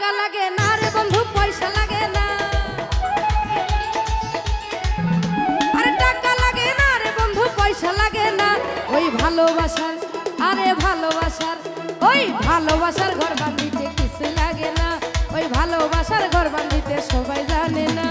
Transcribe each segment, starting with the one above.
টাকা লাগে না রে বন্ধু, পয়সা লাগে না। আরে টাকা লাগে না রে বন্ধু, পয়সা লাগে না। ওই ভালোবাসার, আরে ভালোবাসার, ওই ভালোবাসার ঘর বাঁধিতে কিছু লাগে না। ওই ভালোবাসার ঘর বাঁধিতে সবাই জানে না।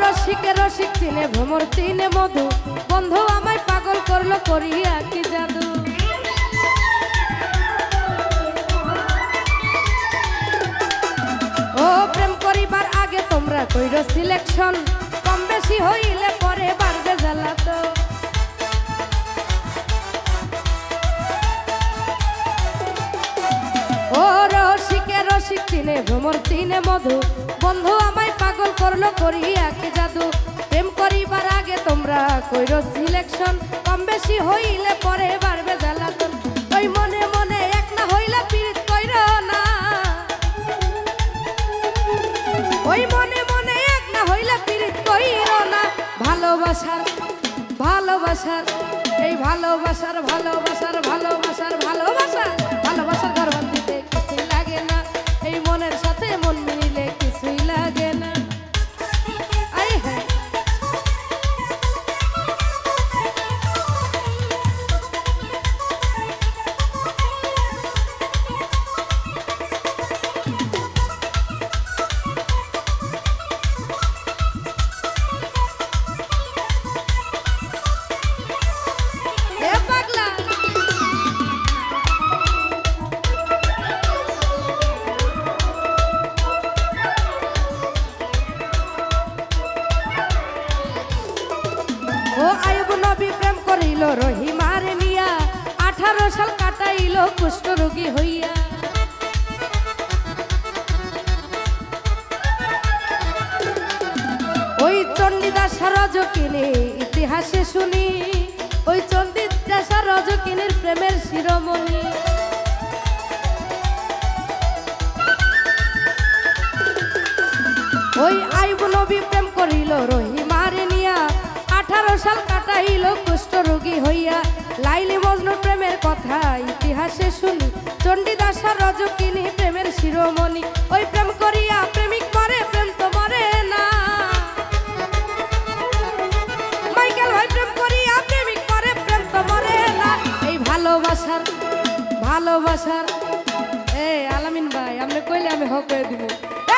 রসিকে রসিক চিনে ভ্রমর চিনে মধু, বন্ধু আমায় পাগল করলো করিয়া কি জাদু। ও প্রেম করিবার আগে তোমরা কইরো সিলেকশন, কম বেশি হইলে পরে বাড়বে জ্বালাতো। ও রসিকে রসিক চিনে ভ্রমর চিনে মধু, বন্ধু আমায় পাগল করলো করিয়া কি জাদু। প্রেম করিবার আগে তোমরা কইরো সিলেকশন, কম বেশি হইলে পরে বাড়বে জ্বালাতন। ওই মনে মনে এক না হইলে পীড়িত কইরো না। ওই মনে মনে এক না হইলে পীড়িত কইরো না। ভালোবাসার, ভালোবাসার, এই ভালোবাসার, ভালোবাসার, ভালোবাসার, ভালোবাসা, ভালোবাসার ঘর বাঁধিতে কিছুই লাগে না। এই মনের সাথে মন মিলিলে কিছুই লাগে না। ও আইব নবী প্রেম করিল রহিমার মিয়া, 18 সাল কাটাইল কুষ্ঠ রোগী হইয়া। ওই চণ্ডীদাস রজকিনী ইতিহাসে শুনি, ওই চণ্ডীদাস রজকিনীর প্রেমের শিরোমণি। ওই আইব নবী প্রেম করিল রহিমার নিয়া, 18 সাল কাটাইল কুষ্ঠ রোগী হইয়া। লাইলি মজনুর প্রেমের কথা ইতিহাসে শুনি, চণ্ডীদাস রজকিনী প্রেমের শিরোমণি। ওই প্রেম করিয়া প্রেমিক মরে, প্রেম তো মরে না। মাইকেল ভাই প্রেম করিয়া প্রেমিক মরে, প্রেম তো মরে না। এই ভালোবাসার, ভালোবাসার, আলামিন ভাই আপনি কইলে আমি হক করে দিব।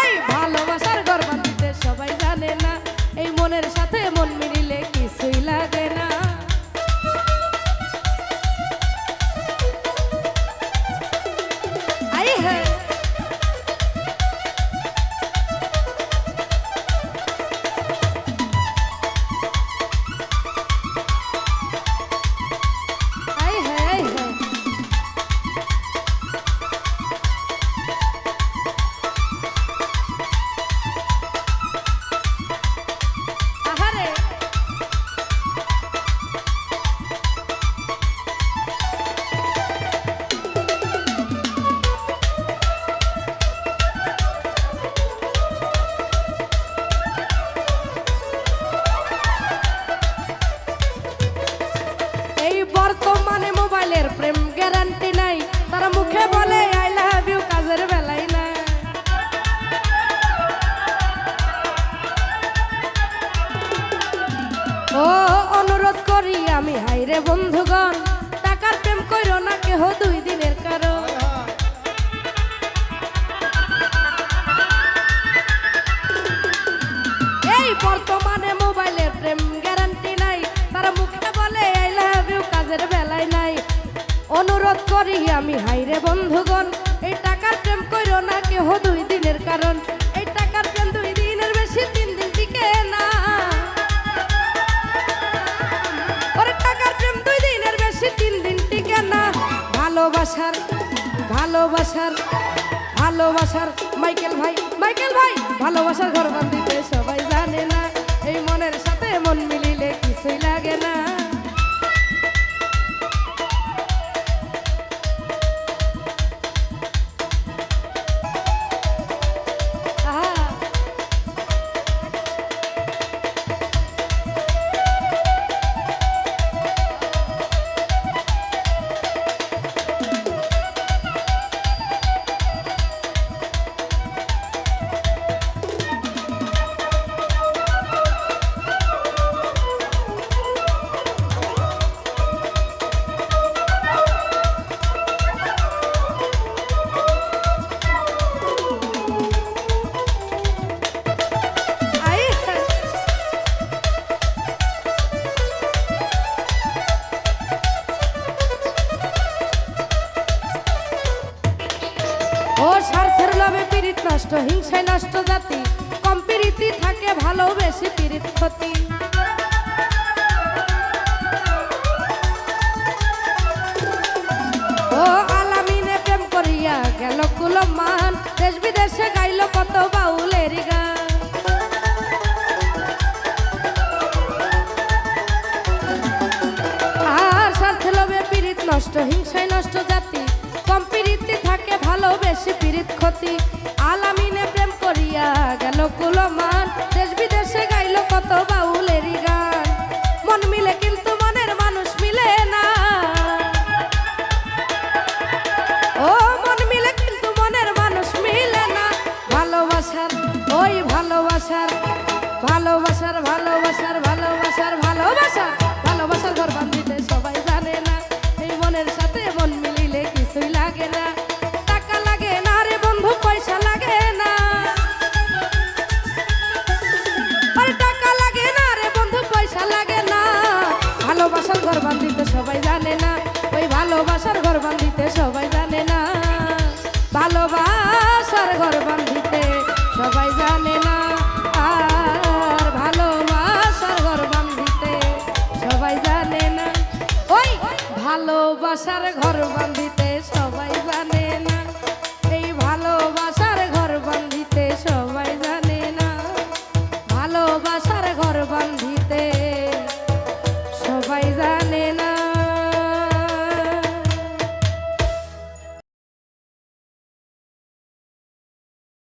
এই ভালোবাসার ঘর বাঁধিতে সবাই জানে না। এই মনের সাথে মন মিলিলে কিছুই লাগে না। আই হ্যাঁ বর্তমানে মোবাইলের প্রেম গ্যারান্টি নাই, তারা মুখে বলে আই লাভ ইউ, কাজের বেলায় না। ও অনুরোধ করি আমি হাইরে বন্ধুগণ, টাকার প্রেম কইরো না কেহ 2 দিনের কারণ। এই বর্তমানে মোবাইলের প্রেম গ্যারান্টি নাই, তারা মুখে বলে আই লাভ ইউ, কাজের বেলায় নাই। অনুরোধ করি আমি হাইরে বন্ধুগণ, এই টাকার প্রেম কইরো না কেহ 2 দিনের কারণ। এই টাকার প্রেম 2 দিনের বেশি 3 দিন টিকে না। ওরে টাকার প্রেম 2 দিনের বেশি 3 দিন টিকে না। ভালোবাসার, ভালোবাসার, ভালোবাসার মাইকেল ভাই, মাইকেল ভাই, ভালোবাসার ঘর বান্ধিতে সবাই জানে না, এই মনের সাথে মন মিলিলে কিছুই লাগে না। ও স্বার্থের লোভে পীড়িত নষ্ট, হিংসায় নষ্ট জাতি, কম পীড়িতি থাকে ভালো বেশি পীড়িত ক্ষতি। ও আলামিনে প্রেম করিয়া গেল কুলমান, দেশ বিদেশে গাইল কত বাউলের গান। আর স্বার্থের লোভে পীড়িত নষ্ট, হিংসায় নষ্ট জাতি, কম পীড়িতি থাকে ভালো বেশি পীড়িত ক্ষতি। আলামিনে প্রেম করিয়া গেল কুলমান, দেশ বিদেশে গাইল কত বাউলেরই গান। মন মিলে কিন্তু মনের মানুষ মিলে না, ও মন মিলে কিন্তু মনের মানুষ মিলে না। ভালোবাসার ওই ভালোবাসার ভালোবাসার ভালোবাসার ভালোবাসার ভালোবাসার ভালোবাসার ঘর বান্ধিতে সবাই জানে না, এই মনের সাথে মন মিলিলে কিছুই লাগে না। টাকা লাগে না রে বন্ধু, পয়সা লাগে না, আর টাকা লাগে না রে বন্ধু, পয়সা লাগে না। ভালোবাসার ঘর বান্ধিতে সবাই জানে না, ওই ভালোবাসার ঘর বান্ধিতে সবাই জানে না। ভালোবাসার ঘর বান্ধিতে সবাই জানে না, আর ভালোবাসার ঘর বান্ধিতে সবাই জানে না। ওই ভালোবাসার ঘর বান্ধিতে সবাই জানে না, এই ভালোবাসার ঘর বান্ধিতে সবাই জানে না। ভালোবাসা